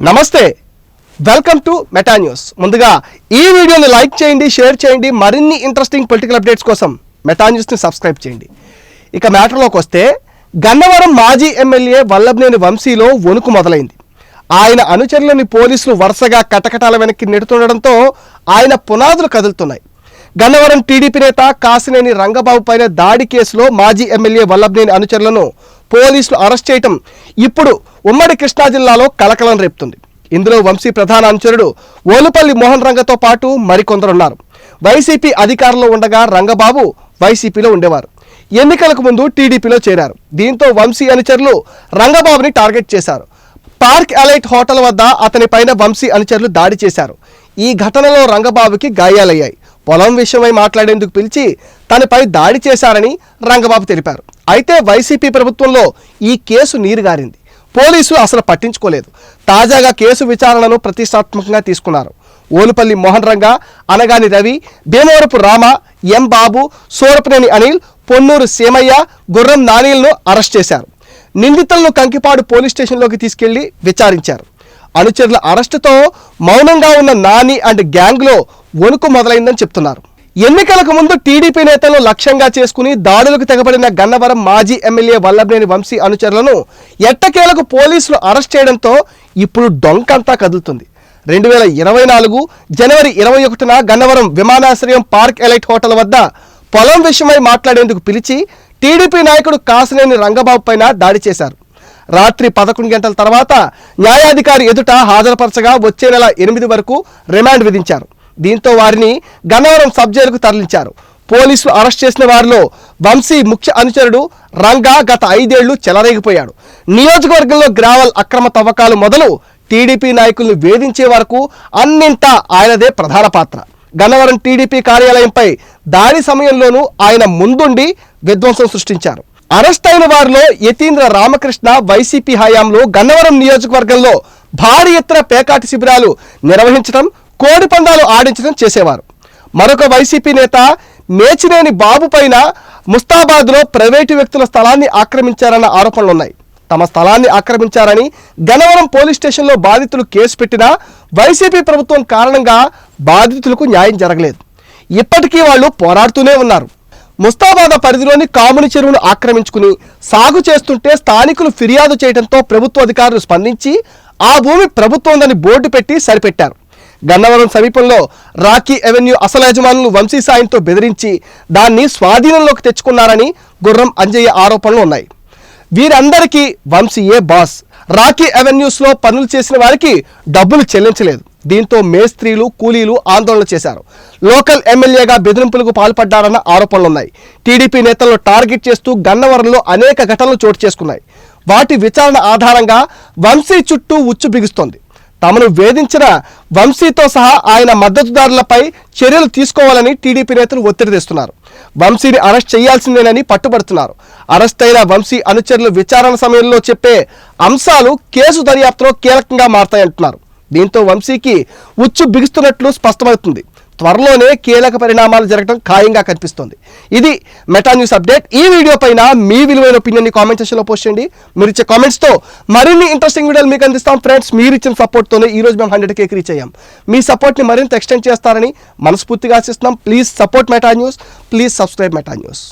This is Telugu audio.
నమస్తే, వెల్కమ్ టు మెటా న్యూస్. ముందుగా ఈ వీడియోని లైక్ చేయండి, షేర్ చేయండి. మరిన్ని ఇంట్రెస్టింగ్ పొలిటికల్ అప్డేట్స్ కోసం మెటా న్యూస్ని సబ్స్క్రైబ్ చేయండి. ఇక మ్యాటర్లోకి వస్తే, గన్నవరం మాజీ ఎమ్మెల్యే వల్లభనేని వంశీలో వణుకు మొదలైంది. ఆయన అనుచరులని పోలీసులు వరుసగా కటకటాల వెనక్కి నెడుతుండడంతో ఆయన పునాదులు కదులుతున్నాయి. గన్నవరం టీడీపీ నేత కాసినేని రంగబాబు పైన దాడి కేసులో మాజీ ఎమ్మెల్యే వల్లభనేని అనుచరులను పోలీసులు అరెస్ట్ చేయటం ఇప్పుడు ఉమ్మడి కృష్ణా జిల్లాలో కలకలం రేపుతుంది. ఇందులో వంశీ ప్రధాన అనుచరుడు ఓలుపల్లి మోహన్ రంగతో పాటు మరికొందరున్నారు. వైసీపీ అధికారంలో ఉండగా రంగబాబు వైసీపీలో ఉండేవారు. ఎన్నికలకు ముందు టీడీపీలో చేరారు. దీంతో వంశీ అనుచరులు రంగబాబుని టార్గెట్ చేశారు. పార్క్ ఎలైట్ హోటల్ వద్ద అతని పైన వంశీ అనుచరులు దాడి చేశారు. ఈ ఘటనలో రంగబాబుకి గాయాలయ్యాయి. పొలం విషయమై మాట్లాడేందుకు పిలిచి తనపై దాడి చేశారని రంగబాబు తెలిపారు. అయితే వైసీపీ ప్రభుత్వంలో ఈ కేసు నీరుగారింది. పోలీసులు అసలు పట్టించుకోలేదు. తాజాగా కేసు విచారణను ప్రతిష్టాత్మకంగా తీసుకున్నారు. ఓలుపల్లి మోహన్ రంగ, అనగాని రవి, భీమవరపు రామ, ఎం బాబు, సూరపనేని అనిల్, పొన్నూరు సీమయ్య, గుర్రం నానీలను అరెస్ట్ చేశారు. నిందితులను కంకిపాడు పోలీస్ స్టేషన్లోకి తీసుకెళ్లి విచారించారు. అనుచరుల అరెస్టుతో మౌనంగా ఉన్న నాని అండ్ గ్యాంగ్లో వణుకు మొదలైందని చెప్తున్నారు. ఎన్నికలకు ముందు టీడీపీ నేతలను లక్ష్యంగా చేసుకుని దాడులకు తెగబడిన గన్నవరం మాజీ ఎమ్మెల్యే వల్లభనేని వంశీ అనుచరులను ఎట్టకేలకు పోలీసులు అరెస్ట్ చేయడంతో ఇప్పుడు డొంకంతా కదులుతుంది. 2024 జనవరి 21న గన్నవరం విమానాశ్రయం పార్క్ ఎలైట్ హోటల్ వద్ద పొలం విషయమై మాట్లాడేందుకు పిలిచి టీడీపీ నాయకుడు కాసినేని రంగబాబు పైన దాడి చేశారు. రాత్రి 11 గంటల తర్వాత న్యాయాధికారి ఎదుట హాజరుపరచగా వచ్చే నెల 8 వరకు రిమాండ్ విధించారు. దీంతో వారిని గన్నవరం సబ్ జైలుకు తరలించారు. పోలీసులు అరెస్ట్ చేసిన వారిలో వంశీ ముఖ్య అనుచరుడు రంగా గత 5 ఏళ్లు చెలరేగిపోయాడు. నియోజకవర్గంలో గ్రావెల్ అక్రమ తవ్వకాలు మొదలు టీడీపీ నాయకులను వేధించే వరకు అన్నింటా ఆయనదే ప్రధాన పాత్ర. గన్నవరం టీడీపీ కార్యాలయంపై దాడి సమయంలోనూ ఆయన ముందుండి విధ్వంసం సృష్టించారు. అరెస్ట్ అయిన వారిలో యతీంద్ర రామకృష్ణ వైసీపీ హయాంలో గన్నవరం నియోజకవర్గంలో భారీ ఎత్తున పేకాటి శిబిరాలు నిర్వహించడం, కోడి పందాలు ఆడించడం చేసేవారు. మరొక వైసీపీ నేత మేచినేని బాబు పైన ముస్తాబాద్లో ప్రైవేటు వ్యక్తుల స్థలాన్ని ఆక్రమించారన్న ఆరోపణలున్నాయి. తమ స్థలాన్ని ఆక్రమించారని గన్నవరం పోలీస్ స్టేషన్లో బాధితులు కేసు పెట్టినా వైసీపీ ప్రభుత్వం కారణంగా బాధితులకు న్యాయం జరగలేదు. ఇప్పటికీ వాళ్ళు పోరాడుతూనే ఉన్నారు. ముస్తాబాద్ పరిధిలోని కాముని చెరువును ఆక్రమించుకుని సాగు చేస్తుంటే స్థానికులు ఫిర్యాదు చేయడంతో ప్రభుత్వ అధికారులు స్పందించి ఆ భూమి ప్రభుత్వందని బోర్డు పెట్టి సరిపెట్టారు. గన్నవరం సమీపంలో రాకీ అవెన్యూ అసలు యజమానులు వంశీ సాయంతో బెదిరించి దాన్ని స్వాధీనంలోకి తెచ్చుకున్నారని గుర్రం అంజయ్య ఆరోపణలు ఉన్నాయి. వీరందరికీ వంశీయే బాస్. రాకీ అవెన్యూస్లో పనులు చేసిన వారికి డబ్బులు చెల్లించలేదు. దీంతో మేస్త్రీలు, కూలీలు ఆందోళన చేశారు. లోకల్ ఎమ్మెల్యేగా బెదిరింపులకు పాల్పడ్డారన్న ఆరోపణలున్నాయి. టీడీపీ నేతలను టార్గెట్ చేస్తూ గన్నవరంలో అనేక ఘటనలు చోటు చేసుకున్నాయి. వాటి విచారణ ఆధారంగా వంశీ చుట్టూ ఉచ్చు బిగుస్తోంది. తమను వేధించిన వంశీతో సహా ఆయన మద్దతుదారులపై చర్యలు తీసుకోవాలని టీడీపీ నేతలు ఒత్తిడి తెస్తున్నారు. వంశీని అరెస్ట్ చేయాల్సిందేనని పట్టుబడుతున్నారు. అరెస్ట్ అయిన వంశీ అనుచరులు విచారణ సమయంలో చెప్పే అంశాలు కేసు దర్యాప్తులో కీలకంగా మారతాయంటున్నారు. దీంతో వంశీకి ఉచ్చు బిగుస్తున్నట్లు స్పష్టమవుతుంది. త్వరలోనే కీలక పరిణామాలు జరగడం ఖాయంగా కనిపిస్తోంది. ఇది మెటా న్యూస్ అప్డేట్. ఈ వీడియో పైన మీ విలువైన ఒపీనియన్ని కామెంట్ సెక్షన్లో పోస్ట్ చేయండి. మీరు ఇచ్చే కామెంట్స్తో మరిన్ని ఇంట్రెస్టింగ్ వీడియోలు మీకు అందిస్తాం. ఫ్రెండ్స్, మీరు ఇచ్చిన సపోర్ట్తోనే ఈ రోజు మేము 100K రీచ్ అయ్యాం. మీ సపోర్ట్ని మరింత ఎక్స్టెండ్ చేస్తారని మనస్ఫూర్తిగా ఆశిస్తున్నాం. Please support meta news. Please subscribe meta news.